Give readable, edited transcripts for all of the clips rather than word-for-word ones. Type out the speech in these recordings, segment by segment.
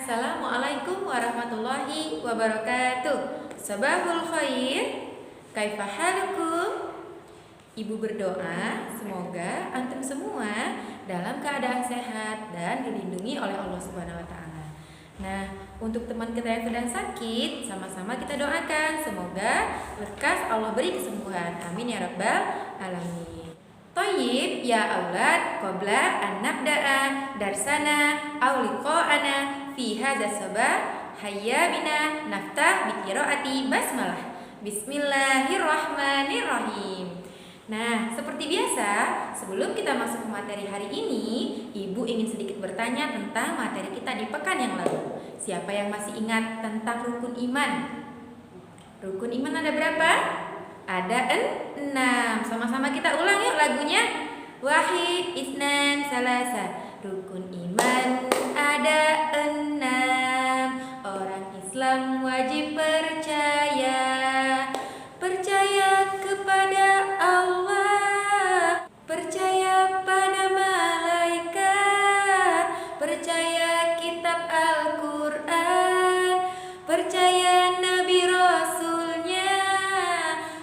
Assalamualaikum warahmatullahi wabarakatuh. Sabahul khair. Kaifa halukum? Ibu berdoa semoga antum semua dalam keadaan sehat dan dilindungi oleh Allah Subhanahu wa taala. Nah, untuk teman kita yang sedang sakit, sama-sama kita doakan semoga lekas Allah beri kesembuhan. Amin ya rabbal alamin. Thayyib ya aulad, qabla an nabda'a darsana aw liqa'ana fi hadza sabah, hayya bina naftah bi qiraati basmalah. Bismillahirrahmanirrahim. Nah, seperti biasa, sebelum kita masuk ke materi hari ini, Ibu ingin sedikit bertanya tentang materi kita di pekan yang lalu. Siapa yang masih ingat tentang rukun iman? Rukun iman ada berapa? Ada 6. Sama-sama kita ulang yuk lagunya. Wahid, isnan, salasa. Rukun iman ada 6. Orang Islam wajib percaya. Percaya kepada Allah, percaya pada malaikat, percaya kitab Al-Quran, percaya Nabi Rasulnya,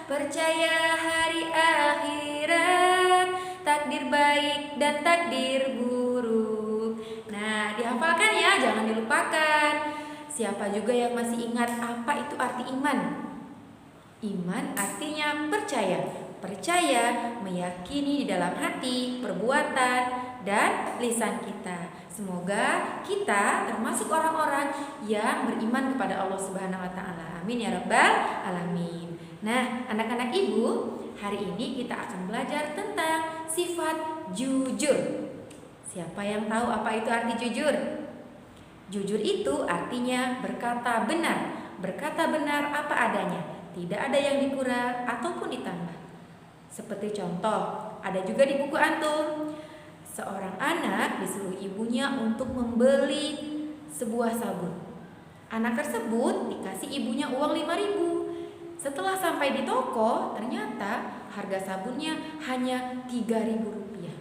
percaya hari akhirat, takdir baik dan takdir buruk. Nah, dihafalkan ya, jangan dilupakan. Siapa juga yang masih ingat apa itu arti iman? Iman artinya percaya. Percaya, meyakini di dalam hati, perbuatan, dan lisan kita. Semoga kita termasuk orang-orang yang beriman kepada Allah Subhanahu wa taala. Amin ya rabbal alamin. Nah, anak-anak Ibu, hari ini kita akan belajar tentang sifat jujur. Siapa yang tahu apa itu arti jujur? Jujur itu artinya berkata benar. Berkata benar apa adanya. Tidak ada yang dikurang ataupun ditambah. Seperti contoh, ada juga di buku antum. Seorang anak disuruh ibunya untuk membeli sebuah sabun. Anak tersebut dikasih ibunya uang 5.000. Setelah sampai di toko, ternyata harga sabunnya hanya 3.000 rupiah.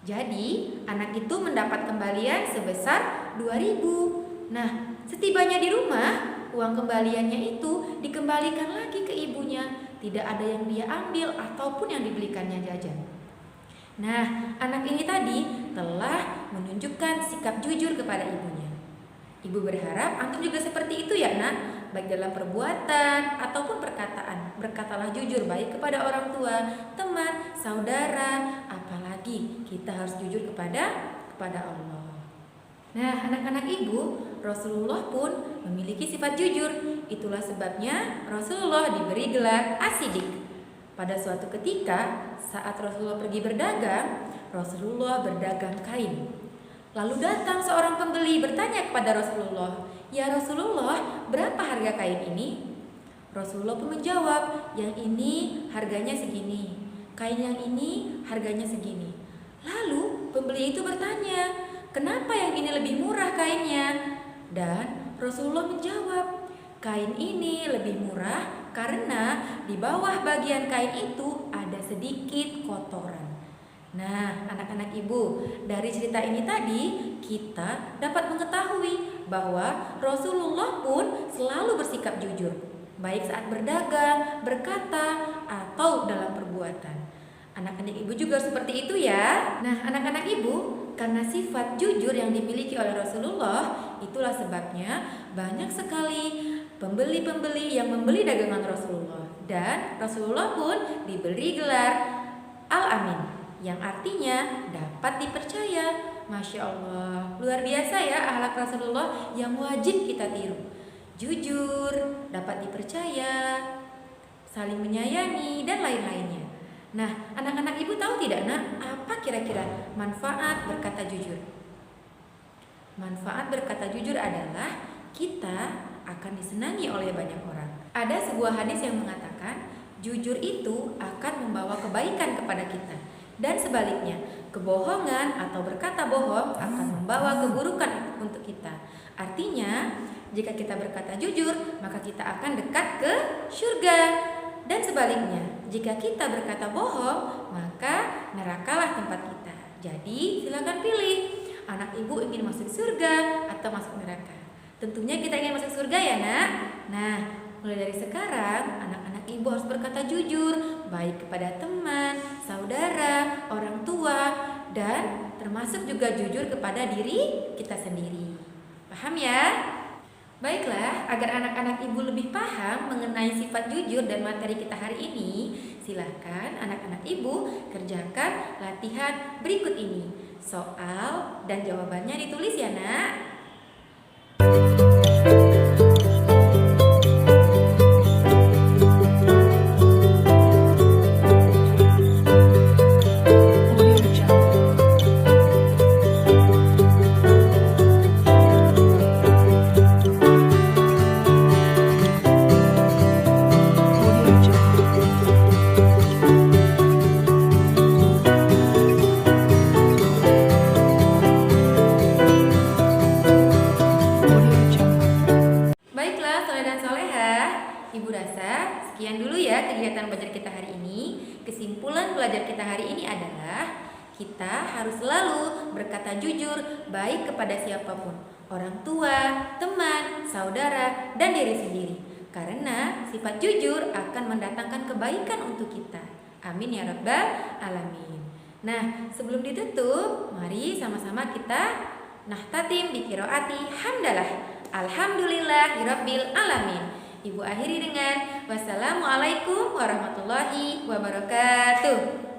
Jadi, anak itu mendapat kembalian sebesar 2.000. Nah, setibanya di rumah, uang kembaliannya itu dikembalikan lagi ke ibunya. Tidak ada yang dia ambil ataupun yang dibelikannya jajan. Nah, anak ini tadi telah menunjukkan sikap jujur kepada ibunya. Ibu berharap antum juga seperti itu ya nak, baik dalam perbuatan ataupun perkataan. Berkatalah jujur baik kepada orang tua, teman, saudara, apalagi kita harus jujur kepada Allah. Nah, anak-anak Ibu, Rasulullah pun memiliki sifat jujur. Itulah sebabnya Rasulullah diberi gelar As-Siddiq. Pada suatu ketika, saat Rasulullah pergi berdagang, Rasulullah berdagang kain. Lalu datang seorang pembeli bertanya kepada Rasulullah, "Ya Rasulullah, berapa harga kain ini?" Rasulullah pun menjawab, "Yang ini harganya segini, kain yang ini harganya segini." Lalu pembeli itu bertanya, "Kenapa yang ini lebih murah kainnya?" Dan Rasulullah menjawab, "Kain ini lebih murah karena di bawah bagian kain itu ada sedikit kotoran." Nah, anak-anak Ibu, dari cerita ini tadi kita dapat mengetahui bahwa Rasulullah pun selalu bersikap jujur, baik saat berdagang, berkata, atau dalam perbuatan. Anak-anak Ibu juga seperti itu ya. Nah, anak-anak Ibu, karena sifat jujur yang dimiliki oleh Rasulullah, itulah sebabnya banyak sekali pembeli-pembeli yang membeli dagangan Rasulullah. Dan Rasulullah pun diberi gelar Al-Amin, yang artinya dapat dipercaya. Masya Allah, luar biasa ya akhlak Rasulullah yang wajib kita tiru. Jujur, dapat dipercaya, saling menyayangi, dan lain-lainnya. Nah, anak-anak Ibu tahu tidak nak, apa kira-kira manfaat berkata jujur? Manfaat berkata jujur adalah kita akan disenangi oleh banyak orang. Ada sebuah hadis yang mengatakan, jujur itu akan membawa kebaikan kepada kita. Dan sebaliknya, kebohongan atau berkata bohong akan membawa keburukan untuk kita. Artinya, jika kita berkata jujur, maka kita akan dekat ke surga. Dan sebaliknya, jika kita berkata bohong, maka nerakalah tempat kita. Jadi, silakan pilih. Anak Ibu ingin masuk surga atau masuk neraka? Tentunya kita ingin masuk surga ya nak. Nah, mulai dari sekarang anak-anak ibu harus berkata jujur, baik kepada teman, saudara, orang tua, dan termasuk juga jujur kepada diri kita sendiri. Paham ya? Baiklah, agar anak-anak ibu lebih paham mengenai sifat jujur dan materi kita hari ini, silahkan anak-anak ibu kerjakan latihan berikut ini. Soal dan jawabannya ditulis ya nak. Ibu rasa sekian dulu ya kegiatan belajar kita hari ini. Kesimpulan belajar kita hari ini adalah kita harus selalu berkata jujur baik kepada siapapun, orang tua, teman, saudara, dan diri sendiri. Karena sifat jujur akan mendatangkan kebaikan untuk kita. Amin ya rabbal alamin. Nah, sebelum ditutup, mari sama-sama kita nahtatim bi qiraati hamdalah. Alhamdulillahirabbil alamin. Ibu akhiri dengan wassalamualaikum warahmatullahi wabarakatuh.